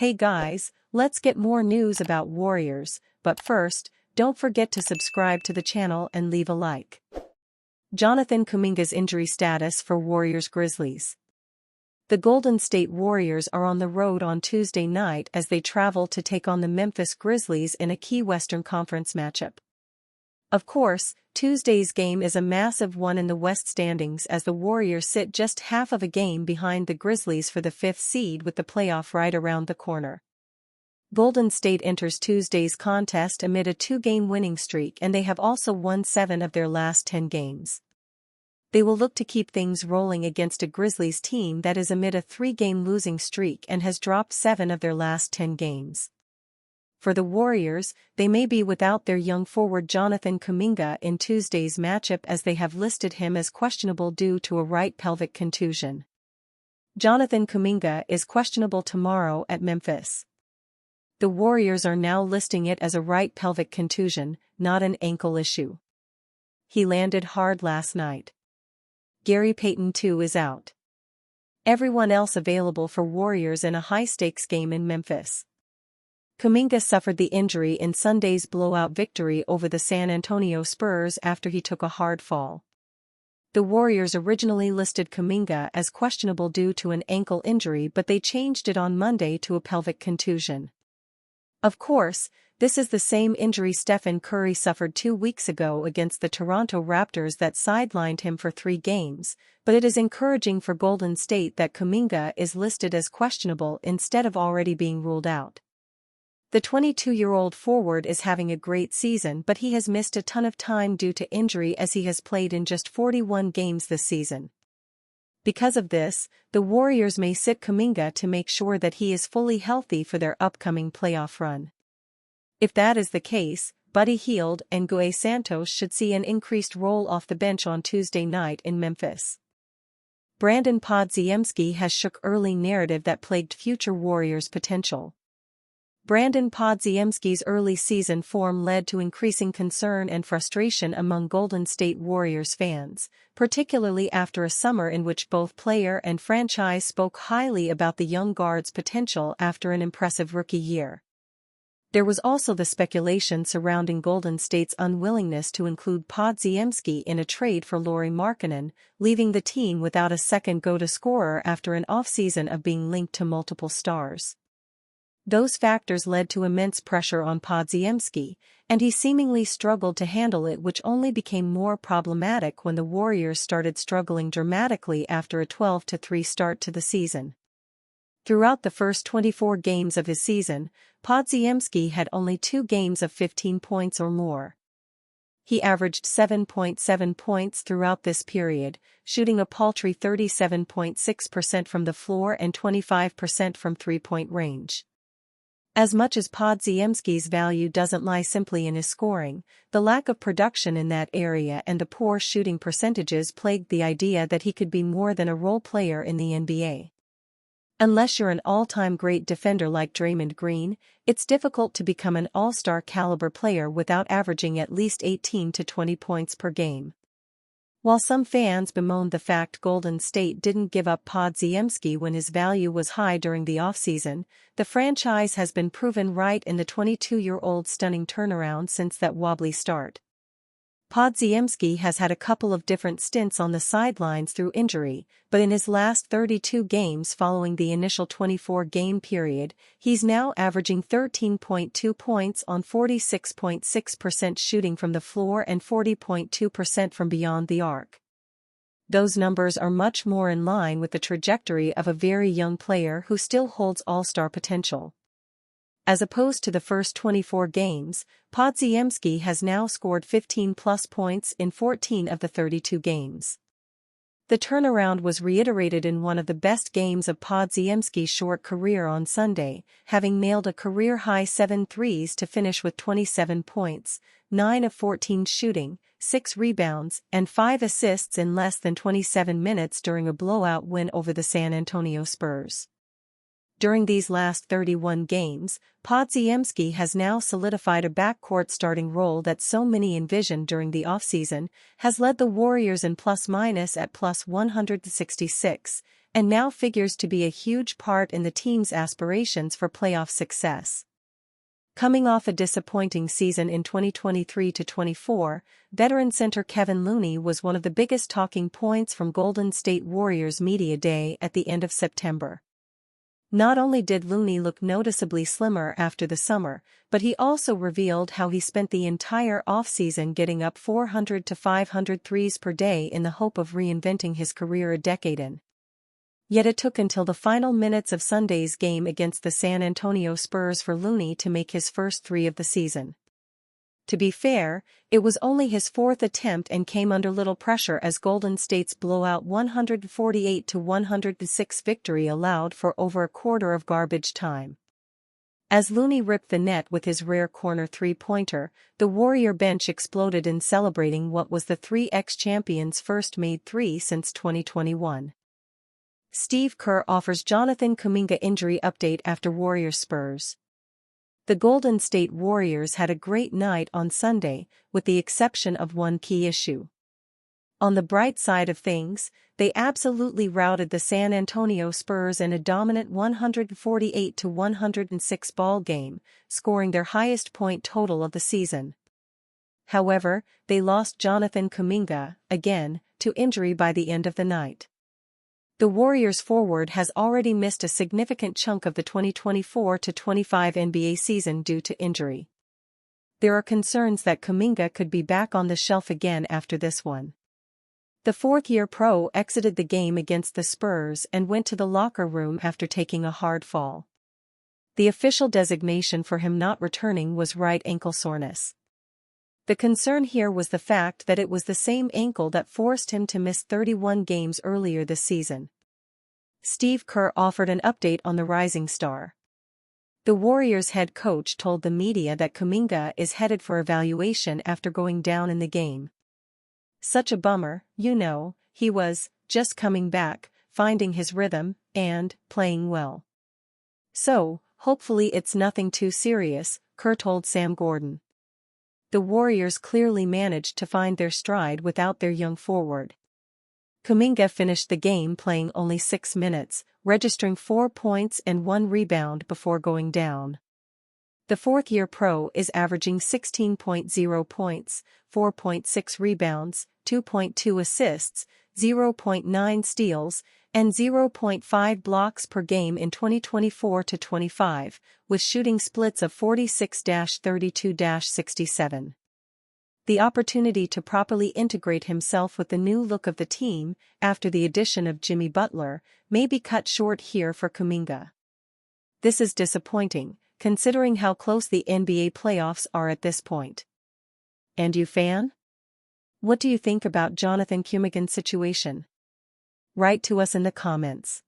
Hey guys, let's get more news about Warriors, but first, don't forget to subscribe to the channel and leave a like. Jonathan Kuminga's injury status for Warriors Grizzlies. The Golden State Warriors are on the road on Tuesday night as they travel to take on the Memphis Grizzlies in a key Western Conference matchup. Of course, Tuesday's game is a massive one in the West standings as the Warriors sit just half of a game behind the Grizzlies for the 5th seed with the playoff right around the corner. Golden State enters Tuesday's contest amid a 2-game winning streak, and they have also won 7 of their last 10 games. They will look to keep things rolling against a Grizzlies team that is amid a 3-game losing streak and has dropped 7 of their last 10 games. For the Warriors, they may be without their young forward Jonathan Kuminga in Tuesday's matchup as they have listed him as questionable due to a right pelvic contusion. Jonathan Kuminga is questionable tomorrow at Memphis. The Warriors are now listing it as a right pelvic contusion, not an ankle issue. He landed hard last night. Gary Payton too is out. Everyone else available for Warriors in a high-stakes game in Memphis. Kuminga suffered the injury in Sunday's blowout victory over the San Antonio Spurs after he took a hard fall. The Warriors originally listed Kuminga as questionable due to an ankle injury, but they changed it on Monday to a pelvic contusion. Of course, this is the same injury Stephen Curry suffered 2 weeks ago against the Toronto Raptors that sidelined him for 3 games, but it is encouraging for Golden State that Kuminga is listed as questionable instead of already being ruled out. The 22-year-old forward is having a great season, but he has missed a ton of time due to injury as he has played in just 41 games this season. Because of this, the Warriors may sit Kuminga to make sure that he is fully healthy for their upcoming playoff run. If that is the case, Buddy Hield and Gue Santos should see an increased role off the bench on Tuesday night in Memphis. Brandon Podziemski has shook early narrative that plagued future Warriors' potential. Brandon Podziemski's early season form led to increasing concern and frustration among Golden State Warriors fans, particularly after a summer in which both player and franchise spoke highly about the young guard's potential after an impressive rookie year. There was also the speculation surrounding Golden State's unwillingness to include Podziemski in a trade for Lauri Markkanen, leaving the team without a second go-to scorer after an offseason of being linked to multiple stars. Those factors led to immense pressure on Podziemski, and he seemingly struggled to handle it, which only became more problematic when the Warriors started struggling dramatically after a 12-3 start to the season. Throughout the first 24 games of his season, Podziemski had only 2 games of 15 points or more. He averaged 7.7 points throughout this period, shooting a paltry 37.6% from the floor and 25% from three-point range. As much as Podziemski's value doesn't lie simply in his scoring, the lack of production in that area and the poor shooting percentages plagued the idea that he could be more than a role player in the NBA. Unless you're an all-time great defender like Draymond Green, it's difficult to become an all-star caliber player without averaging at least 18 to 20 points per game. While some fans bemoaned the fact Golden State didn't give up Podziemski when his value was high during the offseason, the franchise has been proven right in the 22-year-old's stunning turnaround since that wobbly start. Podziemski has had a couple of different stints on the sidelines through injury, but in his last 32 games following the initial 24-game period, he's now averaging 13.2 points on 46.6% shooting from the floor and 40.2% from beyond the arc. Those numbers are much more in line with the trajectory of a very young player who still holds all-star potential. As opposed to the first 24 games, Podziemski has now scored 15-plus points in 14 of the 32 games. The turnaround was reiterated in one of the best games of Podziemski's short career on Sunday, having nailed a career-high 7 threes to finish with 27 points, 9 of 14 shooting, 6 rebounds, and 5 assists in less than 27 minutes during a blowout win over the San Antonio Spurs. During these last 31 games, Podziemski has now solidified a backcourt starting role that so many envisioned during the offseason, has led the Warriors in plus-minus at plus 166, and now figures to be a huge part in the team's aspirations for playoff success. Coming off a disappointing season in 2023-24, veteran center Kevin Looney was one of the biggest talking points from Golden State Warriors Media Day at the end of September. Not only did Looney look noticeably slimmer after the summer, but he also revealed how he spent the entire offseason getting up 400 to 500 threes per day in the hope of reinventing his career a decade in. Yet it took until the final minutes of Sunday's game against the San Antonio Spurs for Looney to make his first three of the season. To be fair, it was only his fourth attempt and came under little pressure as Golden State's blowout 148-106 victory allowed for over a quarter of garbage time. As Looney ripped the net with his rare corner three-pointer, the Warrior bench exploded in celebrating what was the 3x champions' first made three since 2021. Steve Kerr offers Jonathan Kuminga injury update after Warriors Spurs. The Golden State Warriors had a great night on Sunday, with the exception of one key issue. On the bright side of things, they absolutely routed the San Antonio Spurs in a dominant 148-106 ball game, scoring their highest point total of the season. However, they lost Jonathan Kuminga, again, to injury by the end of the night. The Warriors forward has already missed a significant chunk of the 2024-25 NBA season due to injury. There are concerns that Kuminga could be back on the shelf again after this one. The fourth-year pro exited the game against the Spurs and went to the locker room after taking a hard fall. The official designation for him not returning was right ankle soreness. The concern here was the fact that it was the same ankle that forced him to miss 31 games earlier this season. Steve Kerr offered an update on the rising star. The Warriors head coach told the media that Kuminga is headed for evaluation after going down in the game. Such a bummer, he was just coming back, finding his rhythm, and playing well. So, hopefully it's nothing too serious, Kerr told Sam Gordon. The Warriors clearly managed to find their stride without their young forward. Kuminga finished the game playing only 6 minutes, registering 4 points and 1 rebound before going down. The fourth-year pro is averaging 16.0 points, 4.6 rebounds, 2.2 assists, 0.9 steals, and 0.5 blocks per game in 2024-25, with shooting splits of 46-32-67. The opportunity to properly integrate himself with the new look of the team, after the addition of Jimmy Butler, may be cut short here for Kuminga. This is disappointing, considering how close the NBA playoffs are at this point. And you fan? What do you think about Jonathan Kuminga's situation? Write to us in the comments.